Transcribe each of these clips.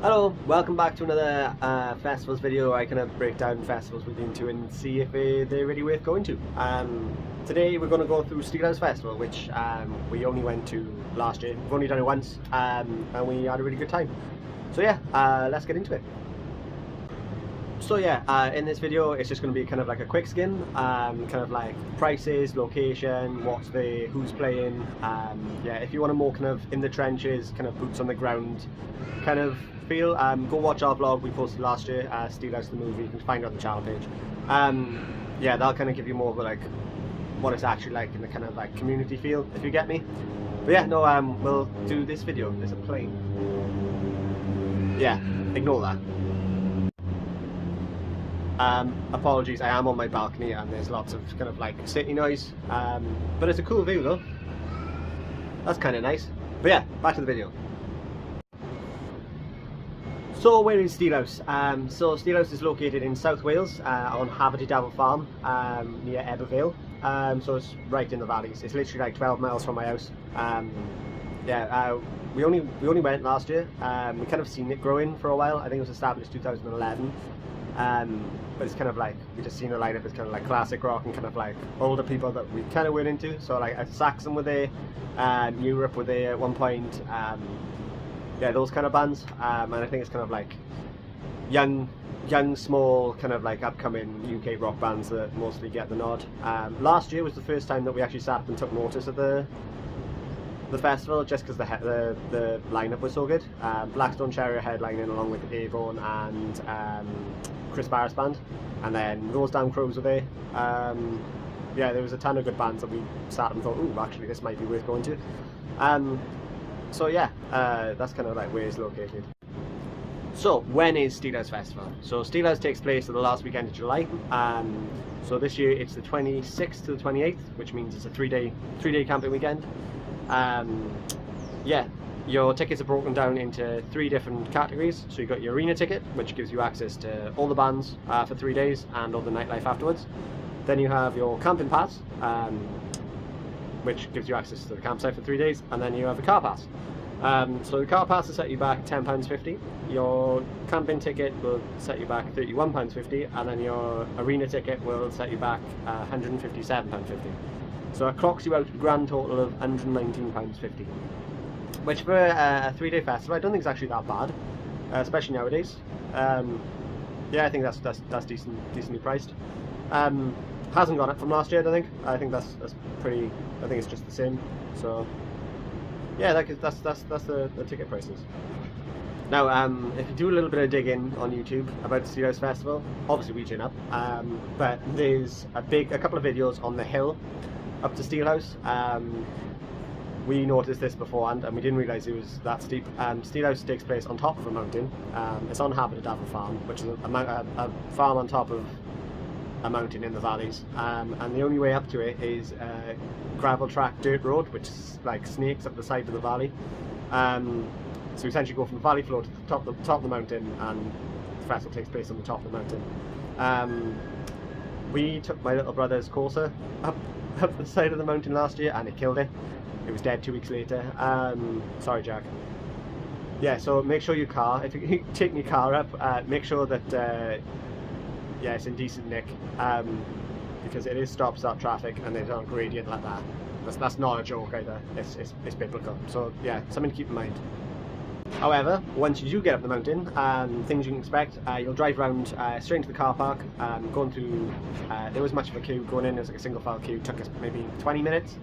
Hello, welcome back to another festivals video where I kind of break down festivals we've been to and see if they're really worth going to. Today we're going to go through Steelhouse Festival, which we only went to last year. We've only done it once and we had a really good time. So yeah, let's get into it. So yeah, in this video it's just going to be kind of like a quick skim, kind of like prices, location, who's playing. Yeah, if you want a more kind of in the trenches, kind of boots on the ground kind of feel, go watch our vlog we posted last year, Steelhouse the movie. You can find it on the channel page. Yeah, that'll kind of give you more of a, like what it's actually like in the kind of like community feel, if you get me. But yeah, no, we'll do this video. There's a plane. Yeah, ignore that. Apologies, I am on my balcony and there's lots of kind of like city noise, but it's a cool view though. That's kind of nice. But yeah, back to the video. So where is Steelhouse? So Steelhouse is located in South Wales, on Haverdavel Farm, near Ebervale. So it's right in the valleys. It's literally like 12 miles from my house. Yeah, we only went last year. We kind of seen it growing for a while. I think it was established 2011. But it's kind of like, we just seen the lineup as kind of like classic rock and kind of like older people that we kind of went into. So like Saxon were there, Europe were there at one point. Yeah, those kind of bands, and I think it's kind of like young, small, kind of like upcoming UK rock bands that mostly get the nod. Last year was the first time that we actually sat up and took notice of the festival, just because the lineup was so good. Blackstone Cherry headlining along with Airborne and Chris Barrett's band, and then Rose Down Crows were there. Yeah, there was a ton of good bands that we sat and thought, ooh, actually this might be worth going to. So yeah, that's kind of like where it's located. So when is Steelhouse Festival? So Steelhouse takes place on the last weekend of July. So this year it's the 26th to the 28th, which means it's a three-day camping weekend. Yeah, your tickets are broken down into 3 different categories. So you've got your arena ticket, which gives you access to all the bands for 3 days and all the nightlife afterwards. Then you have your camping pass, which gives you access to the campsite for 3 days, and then you have the car pass. So the car pass will set you back £10.50, your camping ticket will set you back £31.50, and then your arena ticket will set you back £157.50. So it clocks you out a grand total of £119.50, which for a 3-day festival I don't think is actually that bad, especially nowadays. Yeah, I think that's decently priced. Hasn't gone up from last year, I don't think. I think that's pretty. I think it's just the same. So yeah, that's the ticket prices. Now, if you do a little bit of digging on YouTube about the Steelhouse Festival, obviously we turn up. But there's a couple of videos on the hill up to Steelhouse. We noticed this beforehand and we didn't realise it was that steep. Steelhouse takes place on top of a mountain. It's on Haverdavel Farm, which is a farm on top of a mountain in the valleys, and the only way up to it is a gravel track dirt road, which is like snakes up the side of the valley. So essentially go from the valley floor to the top of the mountain, and the festival takes place on the top of the mountain. We took my little brother's Corsa up the side of the mountain last year and it killed it. It was dead 2 weeks later. Sorry, Jack. Yeah, so make sure your car, if you're taking your car up, make sure that yeah, it's in decent nick, because it is stop-start traffic and there's not a gradient like that. That's not a joke either, it's biblical. So yeah, something to keep in mind. However, once you do get up the mountain, things you can expect, you'll drive around straight into the car park, going through, there was much of a queue going in. There was like a single file queue, took us maybe 20 minutes.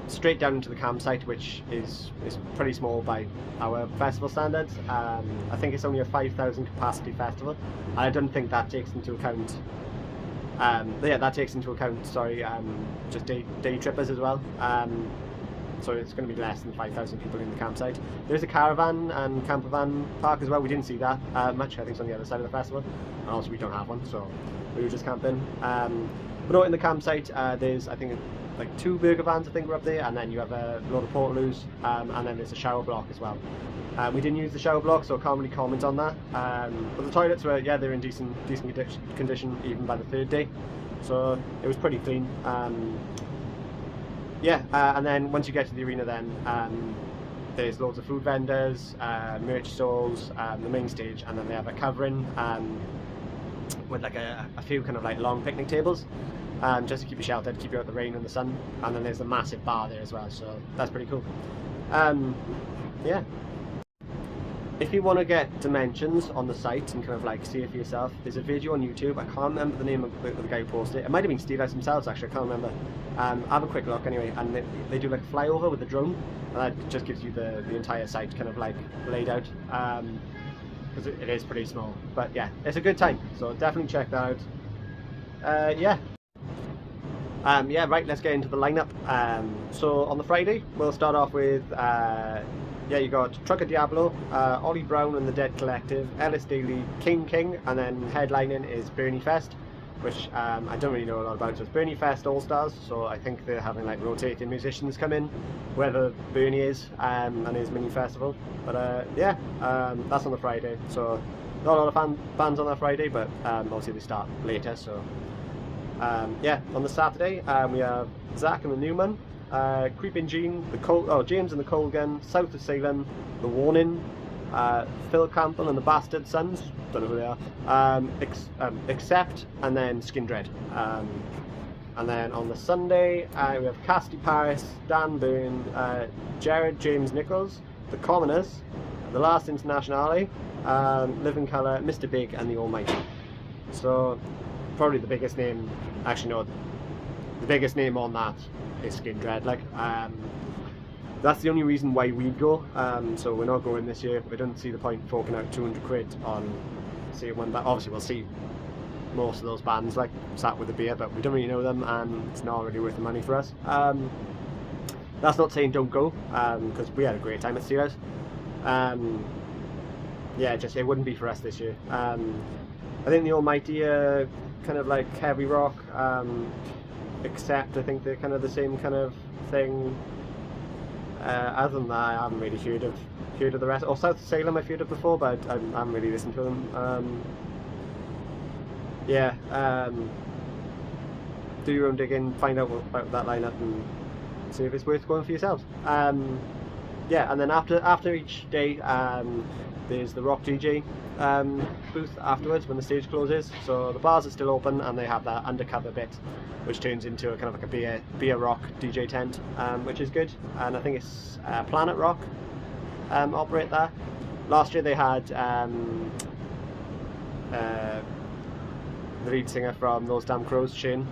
Straight down into the campsite, which is pretty small by our festival standards. I think it's only a 5,000 capacity festival. I don't think that takes into account, yeah, that takes into account, sorry, just day trippers as well. So it's going to be less than 5,000 people in the campsite. There's a caravan and camper van park as well. We didn't see that much. I think it's on the other side of the festival, and also we don't have one, so we were just camping. But no, in the campsite there's, I think, like 2 burger vans, I think, were up there, and then you have a load of portaloos, and then there's a shower block as well. We didn't use the shower block, so I can't really comment on that. But the toilets were, yeah, they're in decent condition even by the 3rd day, so it was pretty clean. Yeah, and then once you get to the arena, then there's loads of food vendors, merch stalls, the main stage, and then they have a covering with like a few kind of like long picnic tables, just to keep you sheltered, keep you out of the rain and the sun. And then there's a massive bar there as well, so that's pretty cool. Yeah. If you want to get dimensions on the site and kind of like see it for yourself, there's a video on YouTube. I can't remember the name of the guy who posted it. It might have been Steelhouse themselves, actually. I can't remember. Have a quick look anyway, and they do like a flyover with the drone, and that just gives you the entire site kind of like laid out, because it is pretty small. But yeah, it's a good time, so definitely check that out. Yeah. Yeah, right, let's get into the lineup. So on the Friday, we'll start off with yeah, you got Trucker Diablo, Ollie Brown and the Dead Collective, Ellis Daly, King, and then headlining is Bernie Fest, which I don't really know a lot about. So it's Bernie Fest All Stars, so I think they're having like rotating musicians come in, whoever Bernie is, and his mini festival. But yeah, that's on the Friday, so not a lot of bands on that Friday, but obviously they start later, so yeah. On the Saturday, we have Zach and the Newman, Creeping Gene, James and the Cold Gun, South of Salem, The Warning, Phil Campbell and the Bastard Sons, don't know who they are, Accept, and then Skin Dread. And then on the Sunday, we have Casty Paris, Dan Byrne, Jared James Nichols, The Commoners, The Last Internationale, Living Colour, Mr. Big, and The Almighty. So probably the biggest name, actually no, the biggest name on that is Skin Dread. Like, that's the only reason why we'd go. So we're not going this year. We don't see the point forking out 200 quid on seeing one. But obviously we'll see most of those bands like sat with a beer, but we don't really know them, and it's not really worth the money for us. That's not saying don't go, because we had a great time at Steelhouse. Yeah, just it wouldn't be for us this year. I think the Almighty are kind of like heavy rock. Except I think they're kind of the same kind of thing. Other than that, I haven't really heard of the rest. Or South Salem I've heard of before, but I haven't really listened to them. Yeah, do your own digging, find out about that lineup and see if it's worth going for yourselves. Yeah, and then after each day, there's the Rock DJ booth afterwards when the stage closes. So the bars are still open, and they have that undercover bit, which turns into a kind of like a beer rock DJ tent, which is good. And I think it's Planet Rock operate there. Last year they had the lead singer from Those Damn Crows, Shane.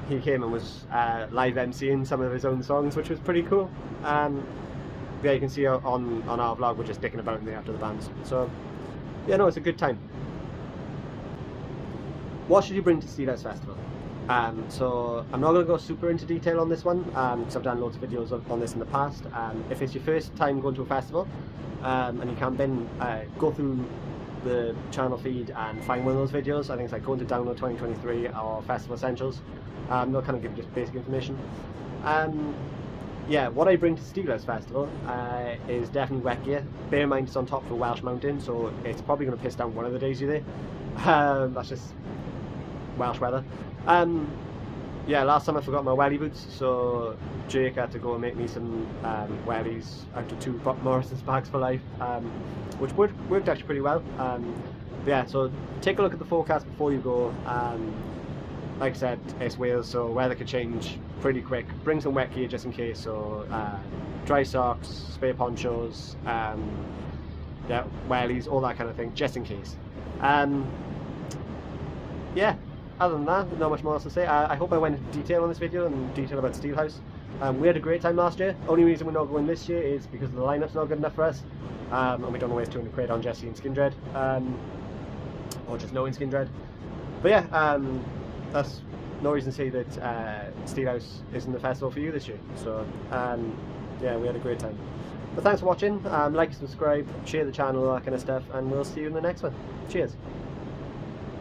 He came and was live MCing some of his own songs, which was pretty cool. Yeah, you can see on our vlog we're just dicking about in there after the bands. So yeah, no, it's a good time. What should you bring to Steelhouse Festival? So I'm not going to go super into detail on this one, because I've done loads of videos on this in the past. If it's your first time going to a festival, and you can't then go through the channel feed and find one of those videos. I think it's like going to Download 2023 or Festival Essentials. They'll kind of give you just basic information. Yeah, what I bring to Steelhouse Festival is definitely wet gear. Bear in mind it's on top of a Welsh mountain, so it's probably going to piss down one of the days you're there. That's just Welsh weather. Yeah, last time I forgot my welly boots, so Jake had to go and make me some wellies out of 2 Morrison's bags for life, which worked actually pretty well. Yeah, so take a look at the forecast before you go. Like I said, it's Wales, so weather could change pretty quick. Bring some wet gear just in case, so dry socks, spare ponchos, yeah, wellies, all that kind of thing, just in case. Yeah, other than that, not much more else to say. I hope I went into detail on this video and detail about Steelhouse. We had a great time last year. Only reason we're not going this year is because the lineup's not good enough for us, and we don't want to waste 200 quid on Jesse and Skin Dread, or just knowing Skin Dread. But yeah, that's no reason to say that Steelhouse isn't the festival for you this year. So yeah, we had a great time. But thanks for watching. Like, subscribe, share the channel, all that kind of stuff, and we'll see you in the next one. Cheers.